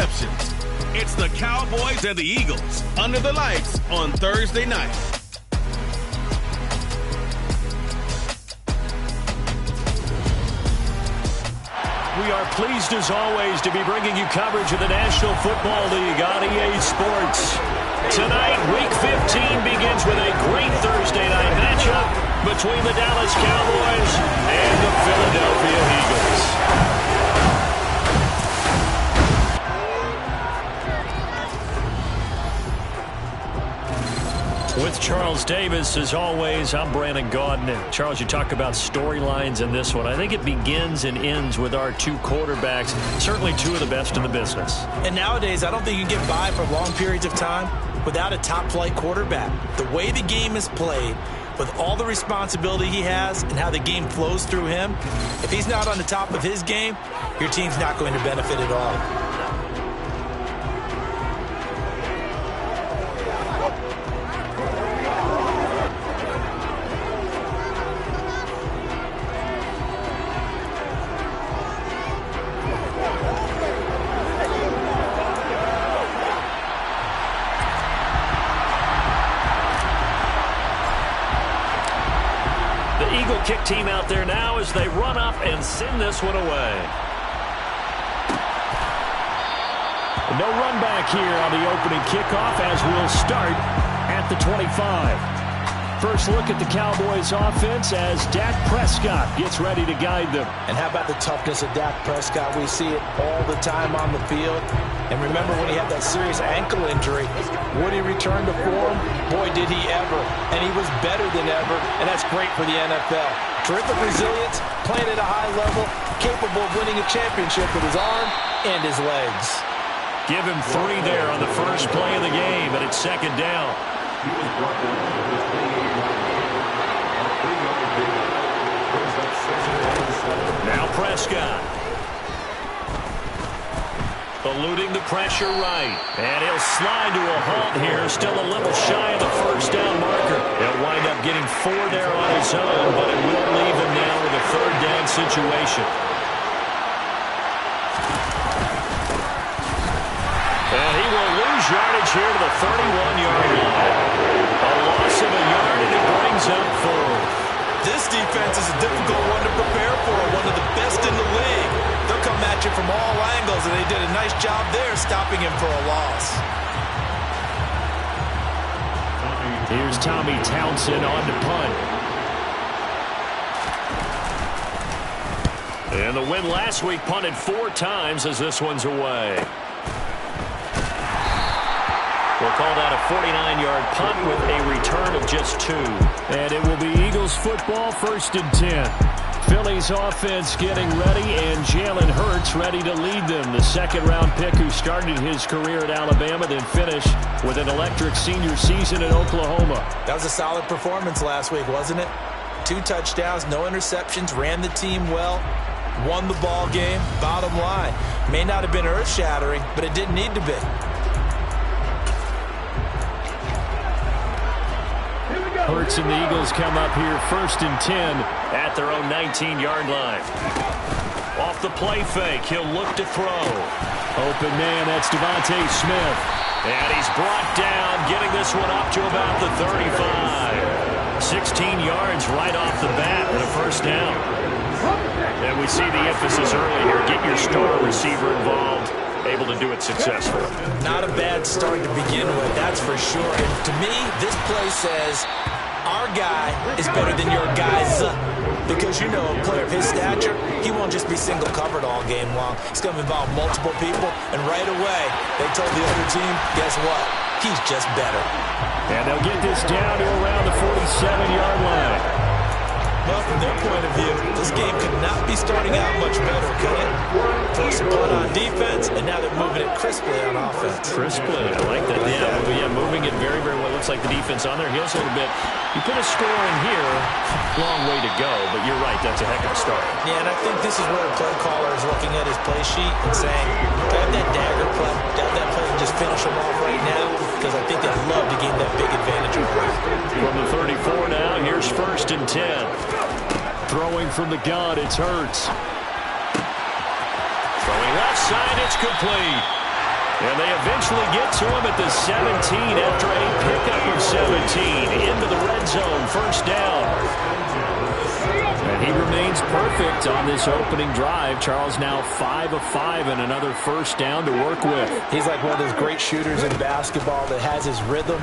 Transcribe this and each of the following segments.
interceptions. It's the Cowboys and the Eagles under the lights on Thursday night. We are pleased as always to be bringing you coverage of the National Football League on EA Sports. Tonight, Week 15 begins with a great Thursday night matchup between the Dallas Cowboys and the Philadelphia Eagles. With Charles Davis, as always, I'm Brandon Gaudin. And Charles, you talk about storylines in this one. I think it begins and ends with our two quarterbacks, certainly two of the best in the business. And nowadays, I don't think you can get by for long periods of time without a top-flight quarterback. The way the game is played, with all the responsibility he has and how the game flows through him, if he's not on the top of his game, your team's not going to benefit at all. Kick team out there now as they run up and send this one away. No run back here on the opening kickoff as we'll start at the 25. First look at the Cowboys offense as Dak Prescott gets ready to guide them. And how about the toughness of Dak Prescott? We see it all the time on the field. And remember when he had that serious ankle injury, would he return to form? Boy, did he ever. And he was better than ever, and that's great for the NFL. Terrific resilience, playing at a high level, capable of winning a championship with his arm and his legs. Give him 3 there on the first play of the game, and it's second down. Now Prescott. Eluding the pressure right. And he'll slide to a halt here. Still a little shy of the first down marker. He'll wind up getting 4 there on his own, but it will leave him now with a third down situation. And he will lose yardage here to the 31-yard line. A loss of a yard, and it brings up 4. This defense is a difficult one to prepare for, one of the best in the league. They'll come at you from all angles, and they did a nice job there stopping him for a loss. Here's Tommy Townsend on to punt. And the win last week punted 4 times as this one's away. We'll call that a 49-yard punt with a return of just 2. And it will be Eagles football, 1st and 10. Philly's offense getting ready, and Jalen Hurts ready to lead them. The second-round pick who started his career at Alabama, then finished with an electric senior season in Oklahoma. That was a solid performance last week, wasn't it? 2 touchdowns, no interceptions, ran the team well, won the ball game. Bottom line, may not have been earth-shattering, but it didn't need to be. Hurts and the Eagles come up here 1st and 10 at their own 19-yard line. Off the play fake, he'll look to throw. Open man, that's Devontae Smith. And he's brought down, getting this one up to about the 35. 16 yards right off the bat and a first down. And we see the emphasis early here. Get your star receiver involved. Able to do it successfully. Not a bad start to begin with, that's for sure. And to me, this play says our guy is better than your guys. Because, you know, a player of his stature, he won't just be single covered all game long. It's going to involve multiple people. And right away, they told the other team, guess what? He's just better. And they'll get this down to around the 47-yard line. Well, from their point of view, this game could not be starting out much better, could it? First punt on defense, and now they're moving it crisply on offense. Crisply, I like that. Yeah, moving it very, very well. Looks like the defense on their heels a little bit. You put a score in here, long way to go, but you're right, that's a heck of a start. Yeah, and I think this is where the play caller is looking at his play sheet and saying, grab that dagger play, grab that play and just finish them off right now, because I think they'd love to gain that big advantage over us. From the 34 now, here's 1st and 10. Throwing from the gun, it's Hurts. Throwing left side, it's complete. And they eventually get to him at the 17 after a pickup of 17 into the red zone, first down. And he remains perfect on this opening drive. Charles now 5 of 5 and another first down to work with. He's like one of those great shooters in basketball that has his rhythm,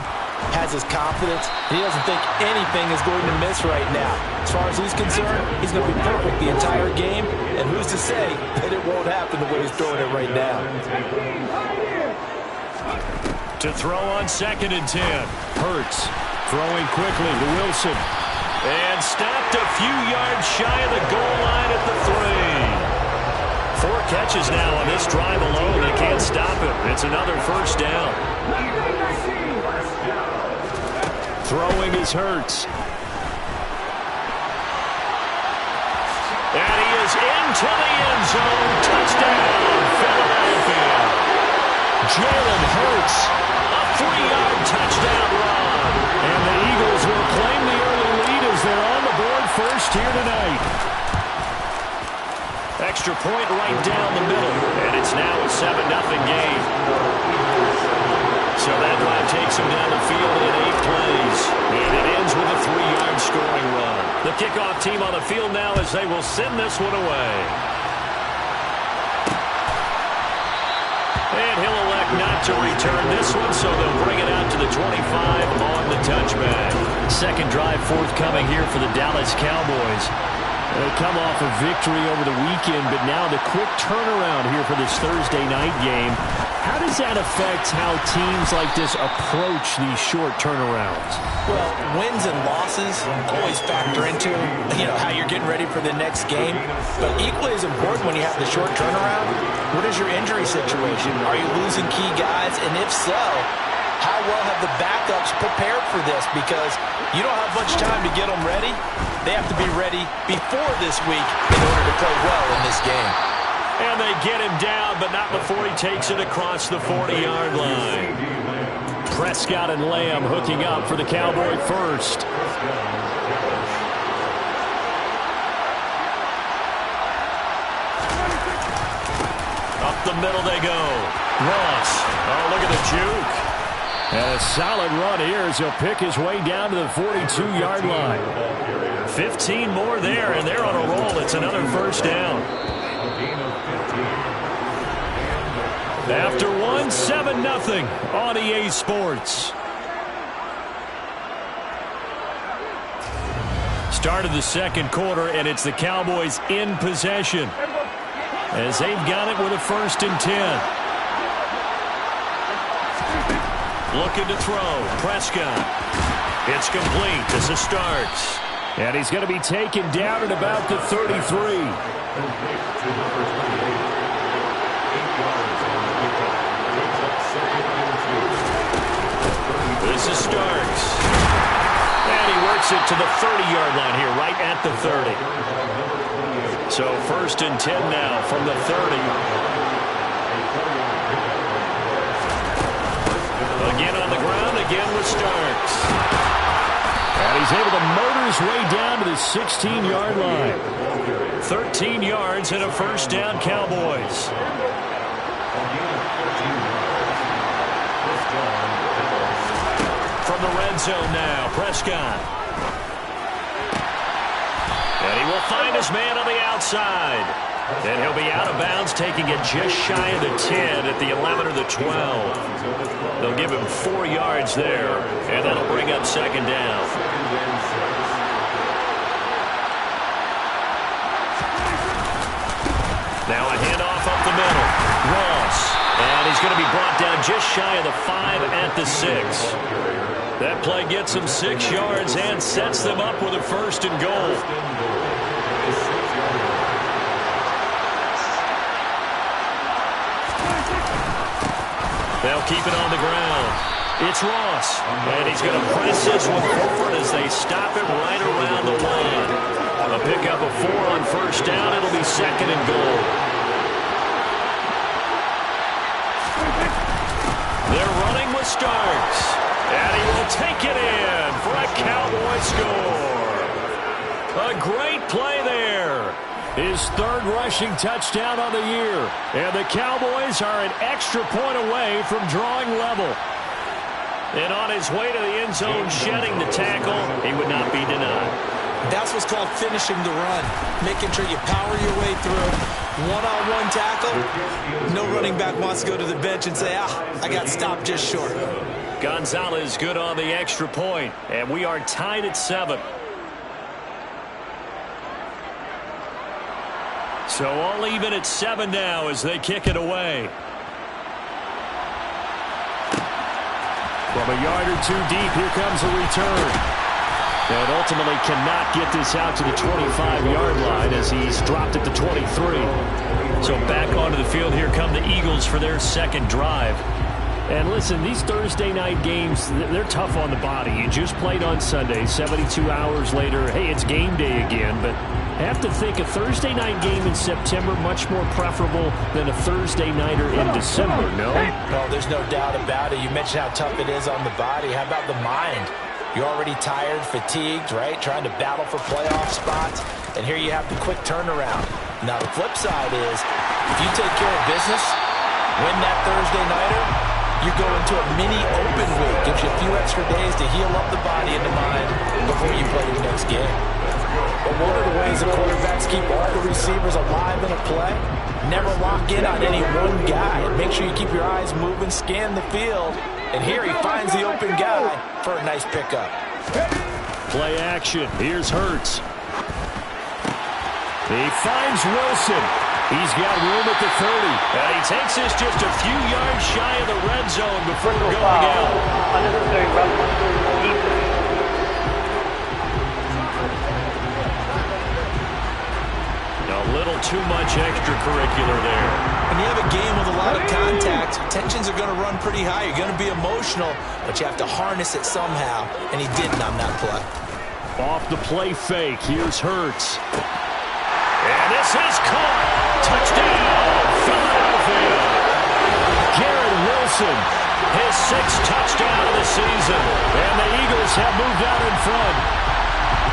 has his confidence. He doesn't think anything is going to miss right now. As far as he's concerned, he's going to be perfect the entire game. And who's to say that it won't happen the way he's throwing it right now? To throw on 2nd and 10. Hurts throwing quickly to Wilson. And stopped a few yards shy of the goal line at the 3. 4 catches now on this drive alone. They can't stop him. It's another first down. Throwing is Hurts. And he is into the end zone. Touchdown, Philadelphia. Jalen Hurts, a 3-yard touchdown run. And the Eagles will claim the early lead as they're on the board first here tonight. Extra point right down the middle. And it's now a 7-0 game. So that drive takes him down the field in 8 plays. And it ends with a 3-yard scoring run. The kickoff team on the field now as they will send this one away. And he'll elect not to return this one, so they'll bring it out to the 25 on the touchback. Second drive forthcoming here for the Dallas Cowboys. They come off a victory over the weekend, but now the quick turnaround here for this Thursday night game. How does that affect how teams like this approach these short turnarounds? Well, wins and losses always factor into, how you're getting ready for the next game. But equally as important when you have the short turnaround, what is your injury situation? Are you losing key guys? And if so, how well have the backups prepared for this? Because you don't have much time to get them ready. They have to be ready before this week in order to play well in this game. And they get him down, but not before he takes it across the 40-yard line. Prescott and Lamb hooking up for the Cowboy first. Up the middle they go. Ross. Oh, look at the juke. And a solid run here as he'll pick his way down to the 42-yard line. 15 more there, and they're on a roll. It's another first down. After one, 7-0 on EA Sports. Start of the second quarter, and it's the Cowboys in possession as they've got it with a 1st and 10. Looking to throw. Prescott. It's complete as it starts. And he's going to be taken down at about the 33. This is Starks. And he works it to the 30-yard line here, right at the 30. So 1st and 10 now from the 30. Again on the ground, again with Starks. And he's able to motor his way down to the 16-yard line. 13 yards and a first down, Cowboys. From the red zone now, Prescott. And he will find his man on the outside. And he'll be out of bounds, taking it just shy of the 10 at the 11 or the 12. They'll give him 4 yards there, and that'll bring up second down. Now a handoff up the middle. Ross. And he's going to be brought down just shy of the 5 at the 6. That play gets him 6 yards and sets them up with a 1st and goal. They'll keep it on the ground. It's Ross. And he's going to press this one forward as they stop it right around the line. A pickup of 4 on first down. It'll be 2nd and goal. They're running with Starks. And he will take it in for a Cowboy score. A great play there. His third rushing touchdown of the year. And the Cowboys are an extra point away from drawing level. And on his way to the end zone, shedding the tackle, he would not be denied. That's what's called finishing the run. Making sure you power your way through. One-on-one tackle. No running back wants to go to the bench and say, I got stopped just short. Gonzalez good on the extra point. And we are tied at 7. So all even at 7 now as they kick it away. From a yard or two deep, here comes a return. And ultimately cannot get this out to the 25-yard line as he's dropped at the 23. So back onto the field, here come the Eagles for their second drive. And listen, these Thursday night games, they're tough on the body. You just played on Sunday, 72 hours later. Hey, it's game day again, but I have to think a Thursday night game in September much more preferable than a Thursday nighter in December, no? Well, there's no doubt about it. You mentioned how tough it is on the body. How about the mind? You're already tired, fatigued, right? Trying to battle for playoff spots. And here you have the quick turnaround. Now, the flip side is, if you take care of business, win that Thursday nighter, you go into a mini open week. Gives you a few extra days to heal up the body and the mind before you play your next game. But one of the ways the quarterbacks keep all the receivers alive in a play, never lock in on any one guy. Make sure you keep your eyes moving, scan the field. And here he finds the open guy for a nice pickup. Play action. Here's Hurts. He finds Wilson. He's got room at the 30. And he takes this just a few yards shy of the red zone before going out. Unnecessary roughness. A little too much extracurricular there. When you have a game with a lot of contact, tensions are going to run pretty high. You're going to be emotional, but you have to harness it somehow, and he didn't on that play. Off the play fake, here's Hurts. And this is caught. Touchdown, Philadelphia. Garrett Wilson, his 6th touchdown of the season. And the Eagles have moved out in front.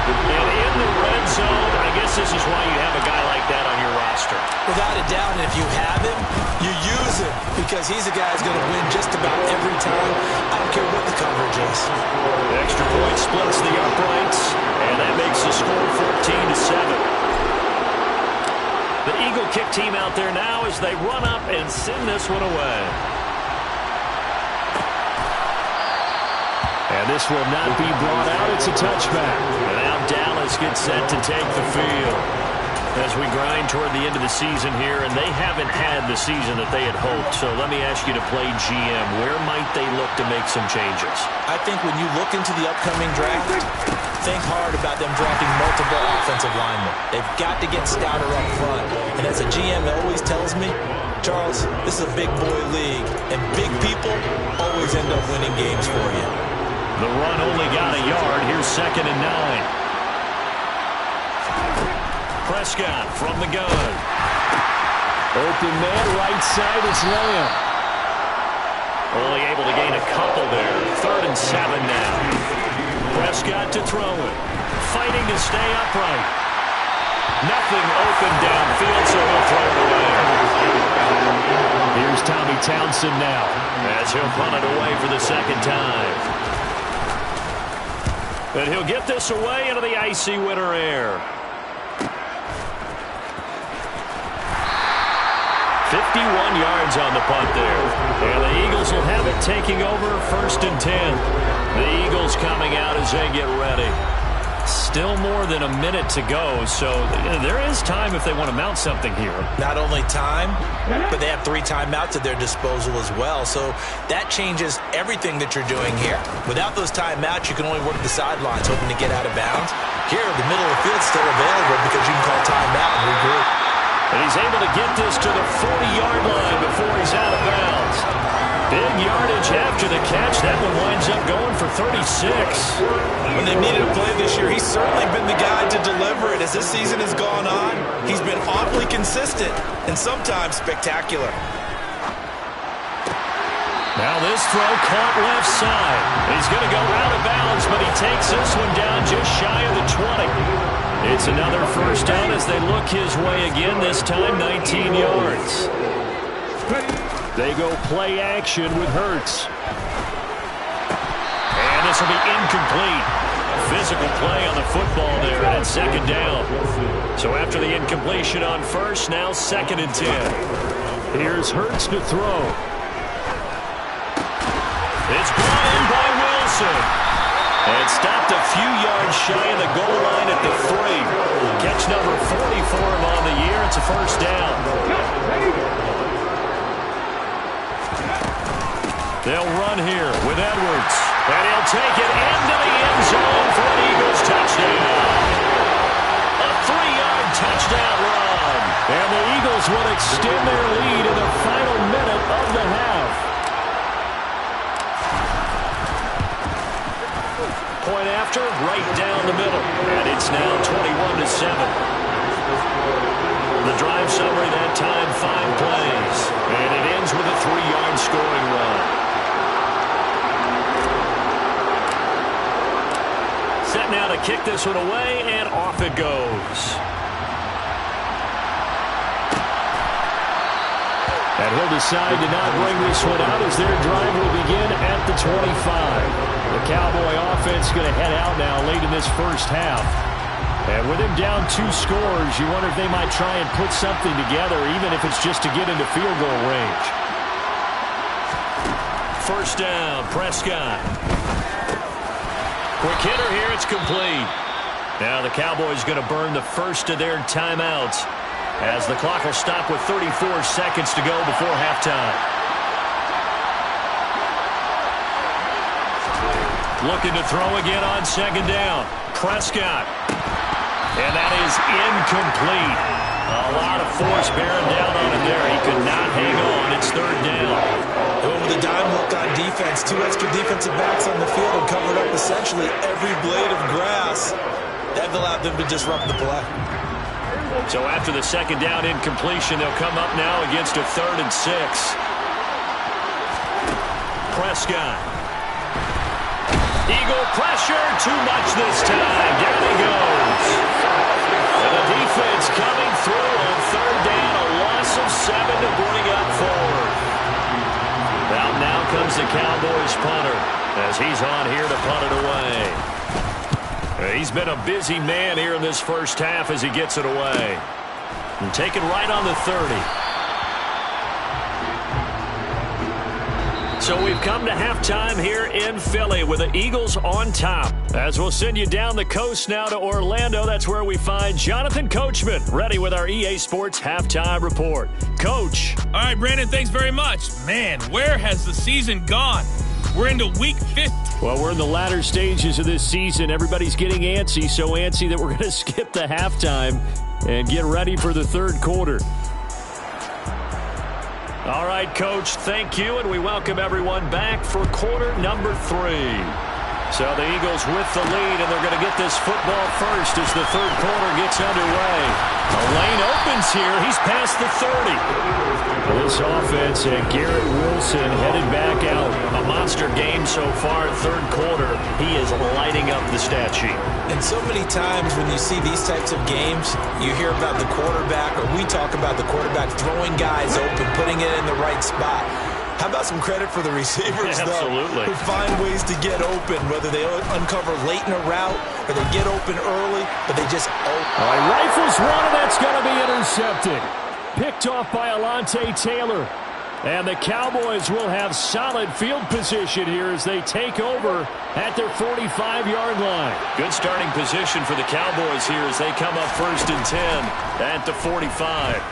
And in the red zone, I guess this is why you have a guy like that on your roster. Without a doubt, and if you have him, you use him because he's a guy who's going to win just about every time. I don't care what the coverage is. The extra point splits the uprights, and that makes the score 14-7. The Eagle kick team out there now as they run up and send this one away. And this will not be brought out. It's a touchback. And now Dallas gets set to take the field as we grind toward the end of the season here, and they haven't had the season that they had hoped. So let me ask you to play GM. Where might they look to make some changes? I think when you look into the upcoming draft, think hard about them drafting multiple offensive linemen. They've got to get stouter up front. And as a GM always tells me, Charles, this is a big boy league, and big people always end up winning games for you. The run only got a yard. Here's 2nd and 9. Prescott from the gun. Open man, right side is Lamb. Only able to gain a couple there. 3rd and 7 now. Prescott to throw it. Fighting to stay upright. Nothing open downfield, so he'll throw it away. Here's Tommy Townsend now as he'll punt it away for the 2nd time. But he'll get this away into the icy winter air. 51 yards on the punt there. And the Eagles will have it taking over 1st and 10. The Eagles coming out as they get ready. Still more than a minute to go, so there is time if they want to mount something here. Not only time, but they have 3 timeouts at their disposal as well, so that changes everything that you're doing here. Without those timeouts, you can only work the sidelines, hoping to get out of bounds. Here, the middle of the field's still available because you can call timeout and regroup. And he's able to get this to the 40-yard line before he's out of bounds. Big yardage after the catch. That one winds up going for 36. When they needed a play this year, he's certainly been the guy to deliver it. As this season has gone on, he's been awfully consistent and sometimes spectacular. Now this throw caught left side. He's going to go out of bounds, but he takes this one down just shy of the 20. It's another first down as they look his way again, this time 19 yards. They go play action with Hurts. And this will be incomplete. Physical play on the football there, and it's second down. So after the incompletion on first, now 2nd and 10. Here's Hurts to throw. It's brought in by Wilson. And stopped a few yards shy of the goal line at the 3. Catch number 40 for him on the year. It's a first down. They'll run here with Edwards. And he'll take it into the end zone for an Eagles touchdown. A 3-yard touchdown run. And the Eagles will extend their lead in the final minute of the half. Point after, right down the middle. And it's now 21-7. The drive summary that time, 5 plays. And it ends with a 3-yard scoring run. Set now to kick this one away, and off it goes. And he'll decide to not bring this one out as their drive will begin at the 25. The Cowboy offense going to head out now late in this first half. And with him down 2 scores, you wonder if they might try and put something together, even if it's just to get into field goal range. First down, Prescott. Quick hitter here, it's complete. Now the Cowboys going to burn the first of their timeouts as the clock will stop with 34 seconds to go before halftime. Looking to throw again on 2nd down. Prescott. And that is incomplete. A lot of force bearing down on him there. He could not hang on. It's 3rd down. Over the dime look on defense. 2 extra defensive backs on the field and covered up essentially every blade of grass. That allowed them to disrupt the play. So after the 2nd down incompletion, they'll come up now against a 3rd and 6. Prescott. Eagle pressure, too much this time. Down he goes. And the defense coming through on 3rd down, a loss of 7 to bring up 4. Now comes the Cowboys punter as he's on here to punt it away. He's been a busy man here in this first half as he gets it away. And taken right on the 30. So we've come to halftime here in Philly with the Eagles on top. As we'll send you down the coast now to Orlando, that's where we find Jonathan Coachman ready with our EA Sports Halftime Report. Coach. All right, Brandon, thanks very much. Man, where has the season gone? We're into week 15. Well, we're in the latter stages of this season. Everybody's getting antsy, so antsy that we're going to skip the halftime and get ready for the 3rd quarter. All right, Coach, thank you, and we welcome everyone back for quarter number 3. So the Eagles with the lead, and they're going to get this football first as the 3rd quarter gets underway. A lane opens here. He's past the 30. This offense and Garrett Wilson headed back out. A monster game so far, 3rd quarter. He is lighting up the stat sheet. And so many times when you see these types of games, you hear about the quarterback, or we talk about the quarterback throwing guys open, putting it in the right spot. How about some credit for the receivers, Absolutely. Who find ways to get open, whether they uncover late in a route or they get open early, but they just open. All right, rifles one, and that's going to be intercepted. Picked off by Alontae Taylor. And the Cowboys will have solid field position here as they take over at their 45-yard line. Good starting position for the Cowboys here as they come up 1st and 10 at the 45.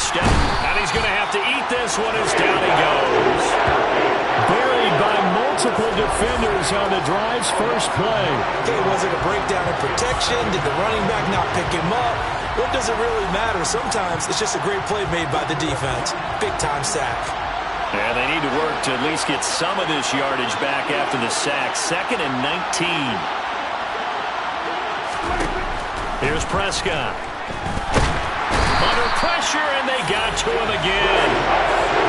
Step, and he's going to have to eat this one as down he goes. Buried by multiple defenders on the drive's first play. Okay, was it a breakdown in protection? Did the running back not pick him up? What does it really matter? Sometimes it's just a great play made by the defense. Big-time sack. And they need to work to at least get some of this yardage back after the sack. 2nd and 19. Here's Prescott. Under pressure, and they got to him again.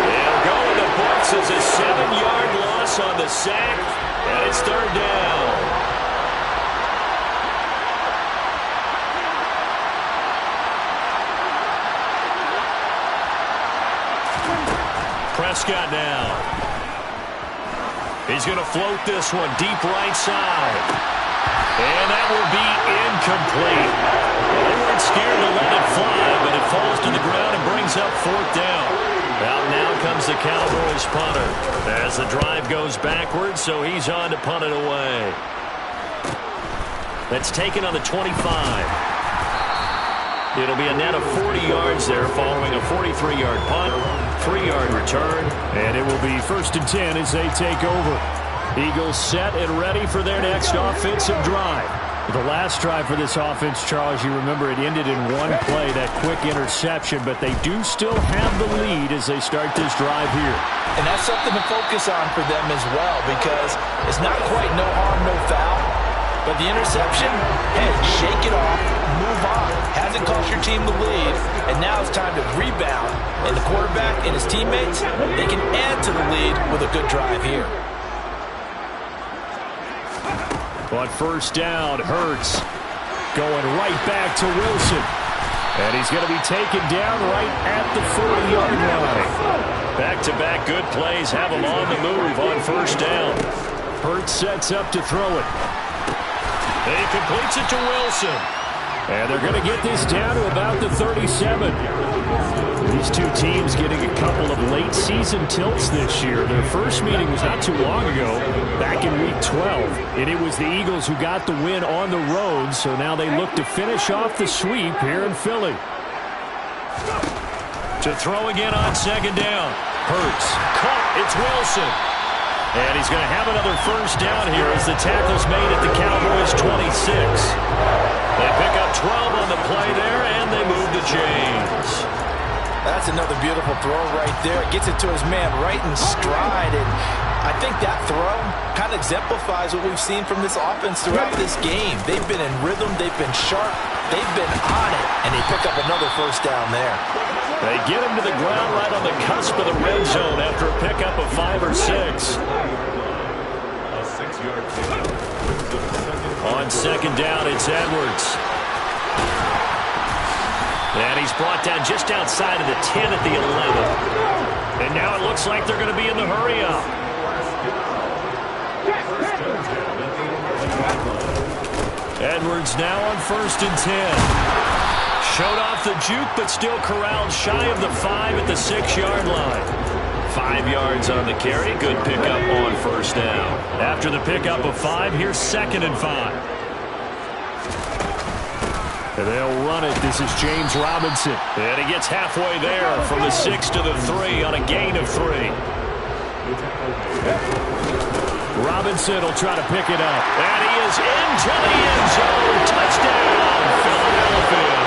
They'll go in the books as a 7-yard loss on the sack, and it's 3rd down. Prescott now. He's going to float this one deep right side. And that will be incomplete. They weren't scared to let it fly, but it falls to the ground and brings up 4th down. Out now comes the Cowboys punter as the drive goes backwards, so he's on to punt it away. That's taken on the 25. It'll be a net of 40 yards there following a 43-yard punt, 3-yard return. And it will be 1st and 10 as they take over. Eagles set and ready for their next offensive drive. The last drive for this offense, Charles, you remember it ended in one play, that quick interception, but they do still have the lead as they start this drive here. And that's something to focus on for them as well, because it's not quite no harm, no foul. But the interception, hey, shake it off, move on. Hasn't cost your team the lead, and now it's time to rebound. And the quarterback and his teammates, they can add to the lead with a good drive here. On 1st down, Hurts going right back to Wilson. And he's going to be taken down right at the 40-yard line. Back-to-back good plays have him on the move on 1st down. Hurts sets up to throw it. He completes it to Wilson. And they're going to get this down to about the 37. These two teams getting a couple of late season tilts this year. Their first meeting was not too long ago, back in week 12. And it was the Eagles who got the win on the road, so now they look to finish off the sweep here in Philly. To throw again on 2nd down. Hurts. Caught. It's Wilson. And he's going to have another 1st down here as the tackle's made at the Cowboys' 26. They pick up 12 on the play there, and they move the chains. That's another beautiful throw right there. Gets it to his man right in stride. And I think that throw kind of exemplifies what we've seen from this offense throughout this game. They've been in rhythm. They've been sharp. They've been on it. And they pick up another 1st down there. They get him to the ground right on the cusp of the red zone after a pickup of 5 or 6. On 2nd down, it's Edwards. And he's brought down just outside of the 10 at the 11. And now it looks like they're going to be in the hurry-up. Edwards now on 1st and 10. Showed off the juke, but still corralled shy of the 5 at the 6-yard line. 5 yards on the carry. Good pickup on 1st down. After the pickup of 5, here's 2nd and 5. And they'll run it. This is James Robinson. And he gets halfway there from the 6 to the 3 on a gain of 3. Robinson will try to pick it up. And he is into the end zone. Touchdown, Philadelphia.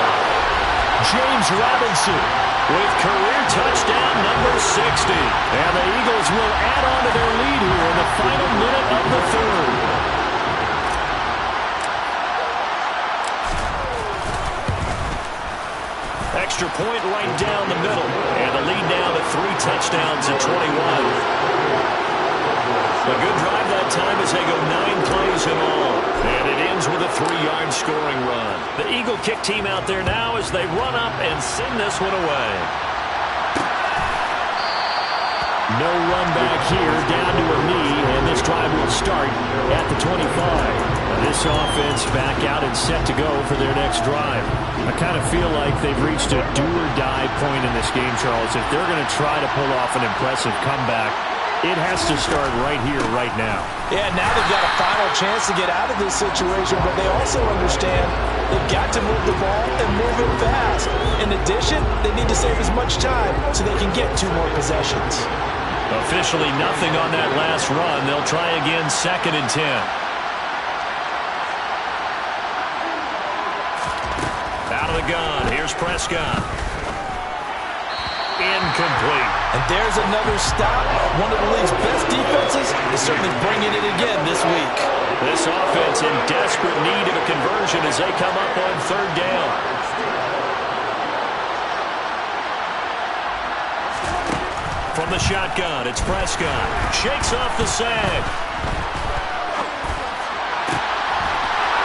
James Robinson with career touchdown number 60. And the Eagles will add on to their lead here in the final minute of the 3rd. Extra point right down the middle. And the lead now to 3 touchdowns at 21. A good drive that time as they go 9 plays in all. And it ends with a 3-yard scoring run. The Eagle kick team out there now as they run up and send this one away. No run back here, down to a knee, and this drive will start at the 25. This offense back out and set to go for their next drive. I kind of feel like they've reached a do-or-die point in this game, Charles. If they're going to try to pull off an impressive comeback, it has to start right here, right now. Yeah, now they've got a final chance to get out of this situation, but they also understand they've got to move the ball and move it fast. In addition, they need to save as much time so they can get 2 more possessions. Officially nothing on that last run. They'll try again 2nd and 10. Out of the gun. Here's Prescott. Incomplete. And there's another stop. One of the league's best defenses is certainly bringing it again this week. This offense in desperate need of a conversion as they come up on 3rd down. From the shotgun, it's Prescott. Shakes off the sag.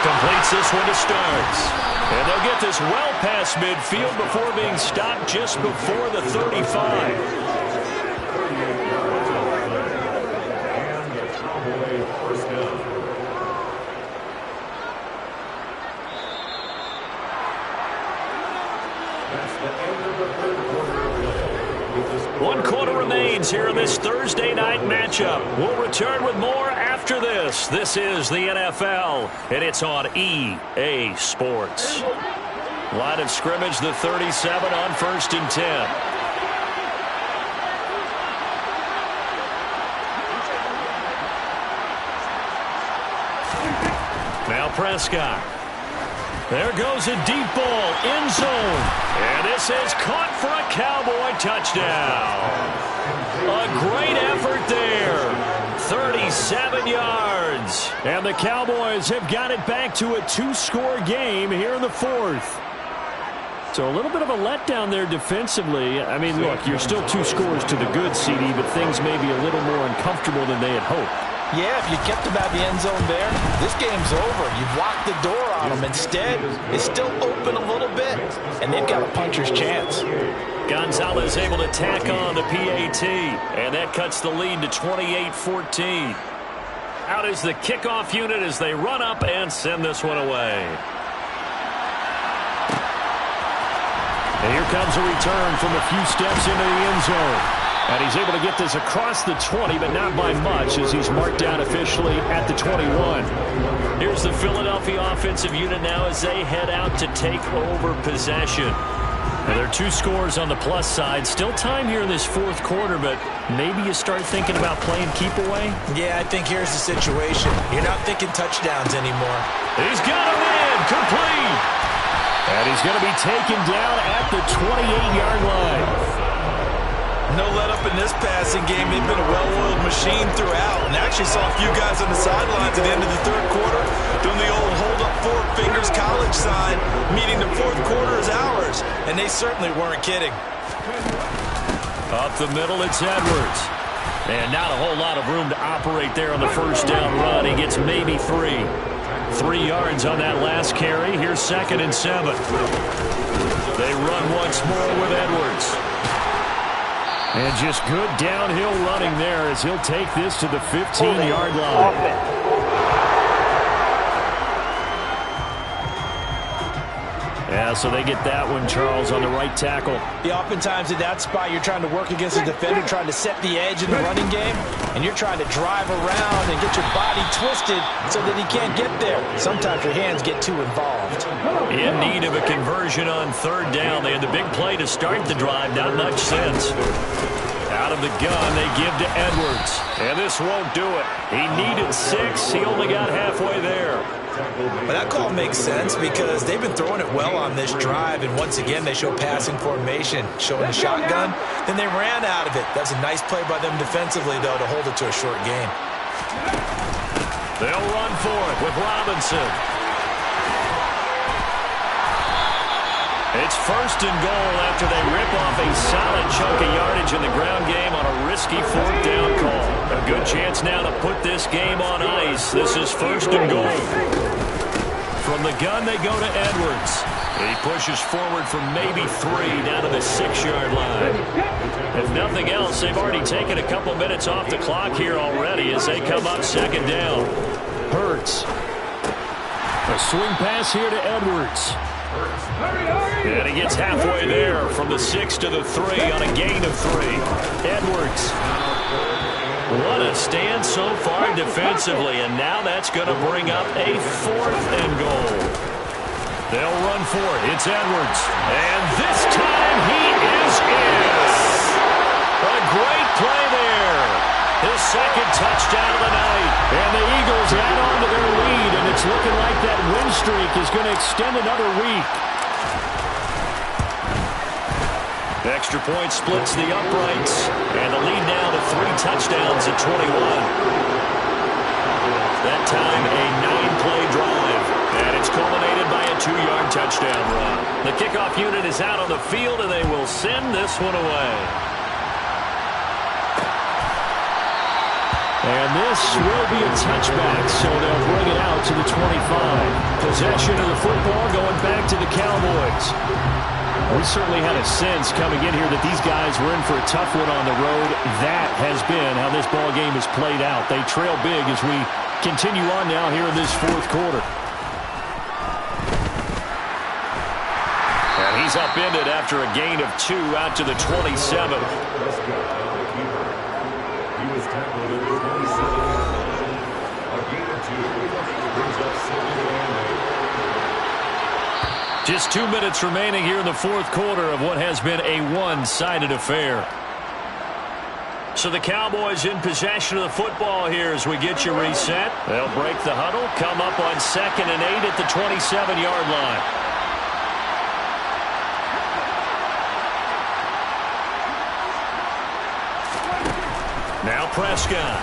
Completes this one to Starks. And they'll get this well past midfield before being stopped just before the 35. remains here in this Thursday night matchup. We'll return with more after this. This is the NFL, and it's on EA Sports. Line of scrimmage, the 37 on 1st and 10. Now Prescott. There goes a deep ball, end zone. And this is caught for a Cowboy touchdown. A great effort there. 37 yards. And the Cowboys have got it back to a 2-score game here in the 4th. So a little bit of a letdown there defensively. I mean, look, you're still 2 scores to the good, CD, but things may be a little more uncomfortable than they had hoped. Yeah, if you kept them out the end zone there, this game's over. You've locked the door on them. Instead, it's still open a little bit, and they've got a puncher's chance. Gonzalez able to tack on the PAT, and that cuts the lead to 28-14. Out is the kickoff unit as they run up and send this one away. And here comes a return from a few steps into the end zone. And he's able to get this across the 20, but not by much as he's marked down officially at the 21. Here's the Philadelphia offensive unit now as they head out to take over possession. Now, there are 2 scores on the plus side. Still time here in this 4th quarter, but maybe you start thinking about playing keep away? Yeah, I think here's the situation. You're not thinking touchdowns anymore. He's got him in, complete. And he's going to be taken down at the 28-yard line. No let up in this passing game. They've been a well-oiled machine throughout. And actually saw a few guys on the sidelines at the end of the 3rd quarter doing the old hold up 4 fingers college sign, meaning the 4th quarter is ours. And they certainly weren't kidding. Up the middle, it's Edwards. And not a whole lot of room to operate there on the 1st down run. He gets maybe 3. 3 yards on that last carry. Here's 2nd and 7. They run once more with Edwards. And just good downhill running there as he'll take this to the 15-yard line. Yeah, so they get that one, Charles, on the right tackle. Yeah, oftentimes in that spot, you're trying to work against a defender, trying to set the edge in the running game, and you're trying to drive around and get your body twisted so that he can't get there. Sometimes your hands get too involved. In need of a conversion on 3rd down. They had the big play to start the drive. Not much sense. Out of the gun, they give to Edwards. And this won't do it. He needed 6. He only got halfway there. But that call makes sense because they've been throwing it well on this drive, and once again they show passing formation, showing the shotgun. Then they ran out of it. That's a nice play by them defensively, though, to hold it to a short game. They'll run for it with Robinson. It's 1st and goal after they rip off a solid chunk of yardage in the ground game on a risky 4th down call. A good chance now to put this game on ice. This is 1st and goal. From the gun, they go to Edwards. He pushes forward for maybe 3 down to the 6-yard line. If nothing else, they've already taken a couple minutes off the clock here already as they come up 2nd down. Hurts. A swing pass here to Edwards. And he gets halfway there from the 6 to the 3 on a gain of 3. Edwards. What a stand so far defensively, and now that's going to bring up a 4th and goal. They'll run for it. It's Edwards. And this time he is in. A great play there. His 2nd touchdown of the night. And the Eagles add on to their lead, and it's looking like that win streak is going to extend another week. The extra point splits the uprights, and the lead now to 3 touchdowns at 21. That time a 9-play drive, and it's culminated by a 2-yard touchdown run. The kickoff unit is out on the field, and they will send this one away. And this will be a touchback, so they'll bring it out to the 25. Possession of the football going back to the Cowboys. We certainly had a sense coming in here that these guys were in for a tough one on the road. That has been how this ball game has played out. They trail big as we continue on now here in this 4th quarter. And he's upended after a gain of 2 out to the 27. Just 2 minutes remaining here in the fourth quarter of what has been a one-sided affair. So the Cowboys in possession of the football here as we get you reset. They'll break the huddle, come up on 2nd and 8 at the 27-yard line. Now Prescott.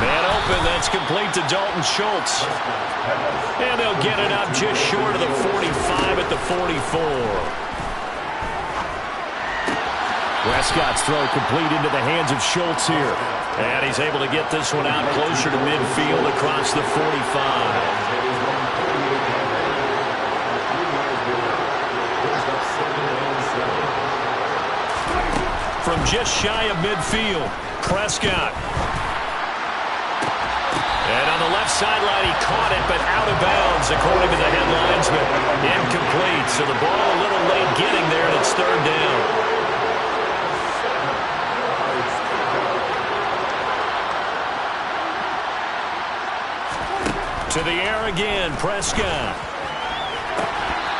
Man open, that's complete to Dalton Schultz. And they'll get it up just short of the 45 at the 44. Prescott's throw complete into the hands of Schultz here. And he's able to get this one out closer to midfield across the 45. From just shy of midfield, Prescott. And on the left sideline, he caught it, but out of bounds, according to the head linesman. Incomplete, so the ball a little late getting there, and it's 3rd down. To the air again, Prescott.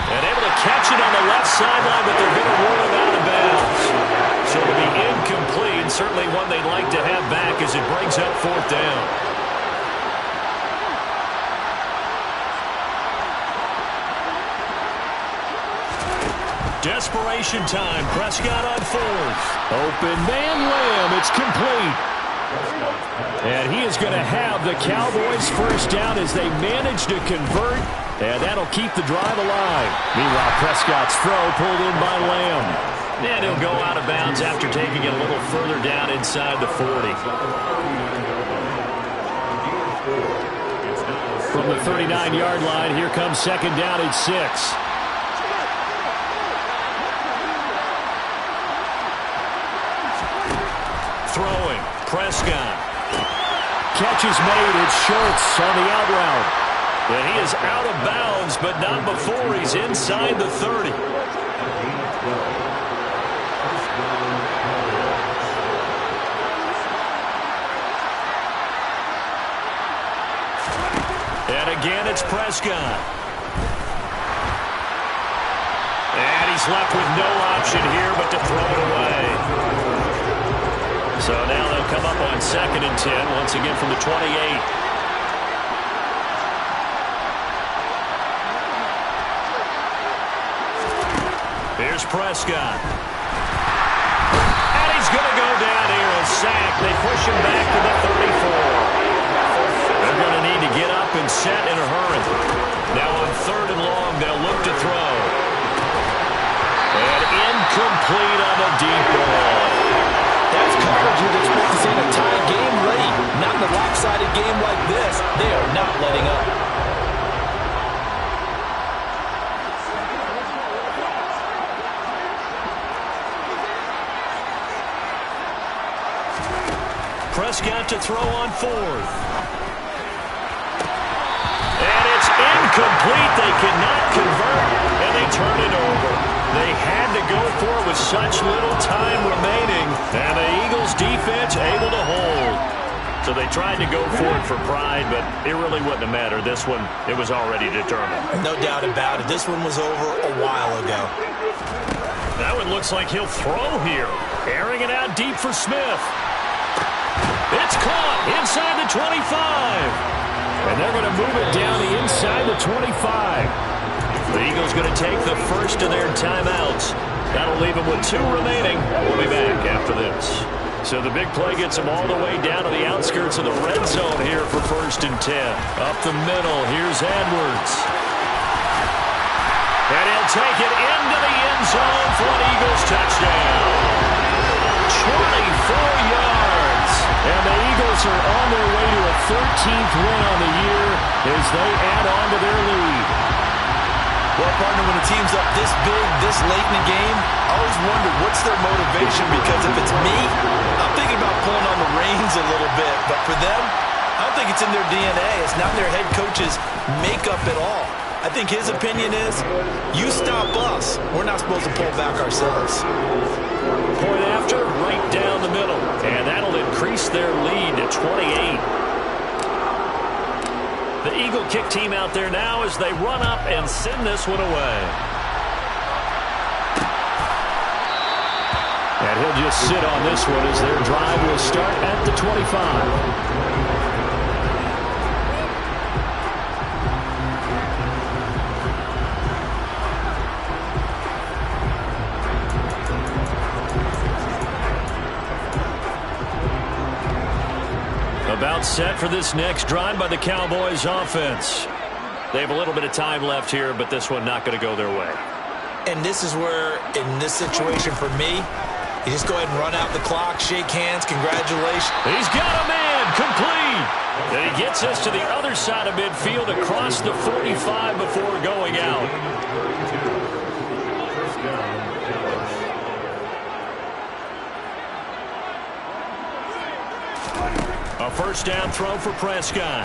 And able to catch it on the left sideline, but they're going to rule it out of bounds. So it'll be incomplete. Certainly one they'd like to have back as it brings up 4th down. Desperation time. Prescott on 4th. Open man, Lamb. It's complete. And he is going to have the Cowboys first down as they manage to convert, and that'll keep the drive alive. Meanwhile, Prescott's throw pulled in by Lamb. And he'll go out of bounds after taking it a little further down inside the 40. From the 39-yard line, here comes 2nd down at 6. Throwing, Prescott. Catch is made. It's Schultz on the out route. And he is out of bounds, but not before he's inside the 30. And again, it's Prescott. And he's left with no option here but to throw it away. So now they'll come up on 2nd and 10, once again from the 28. Here's Prescott. And he's going to go down here, a sack. They push him back to the 34. They're going to need to get up and set in a hurry. Now on 3rd and long, they'll look to throw. And incomplete on the deep ball. That's coverage you'd expect to see in a tie game late. Not in a lopsided game like this. They are not letting up. Prescott to throw on 4th. And it's incomplete. They cannot convert, and they turn it over. They had to go for it with such little time remaining, and the Eagles defense able to hold. So they tried to go for it for pride, but it really wouldn't have mattered. This one, it was already determined. No doubt about it. This one was over a while ago. That one looks like he'll throw here. Airing it out deep for Smith. It's caught inside the 25. And they're going to move it down the inside the 25. The Eagles going to take the first of their timeouts. That'll leave them with 2 remaining. We'll be back after this. So the big play gets them all the way down to the outskirts of the red zone here for 1st and 10. Up the middle, here's Edwards. And he'll take it into the end zone for an Eagles touchdown. 24 yards. And the Eagles are on their way to a 13th win on the year as they add on to their lead. Well, partner, when a team's up this big, this late in the game, I always wonder what's their motivation, because if it's me, I'm thinking about pulling on the reins a little bit. But for them, I don't think it's in their DNA. It's not in their head coach's makeup at all. I think his opinion is, you stop us. We're not supposed to pull back ourselves. Point after, right down the middle. And that'll increase their lead to 28. The Eagle kick team out there now as they run up and send this one away. And he'll just sit on this one as their drive will start at the 25. About set for this next drive by the Cowboys offense. They have a little bit of time left here, but this one not going to go their way. And this is where, in this situation for me, you just go ahead and run out the clock, shake hands, congratulations. He's got a man, complete. And he gets us to the other side of midfield across the 45 before going out. A first down throw for Prescott.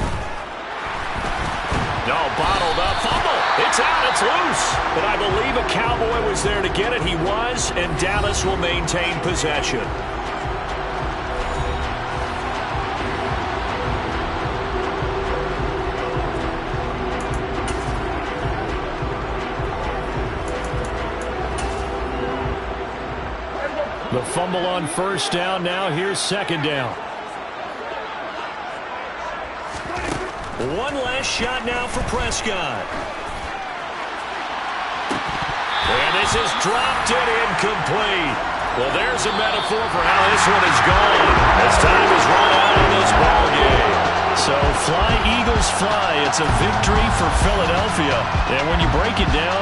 No, bottled up. Fumble. It's out. It's loose. But I believe a Cowboy was there to get it. He was, and Dallas will maintain possession. The fumble on first down. Now here's second down. One last shot now for Prescott. And this is dropped and incomplete. Well, there's a metaphor for how this one is gone as time is run out on this ball game. So fly, Eagles, fly. It's a victory for Philadelphia. And when you break it down,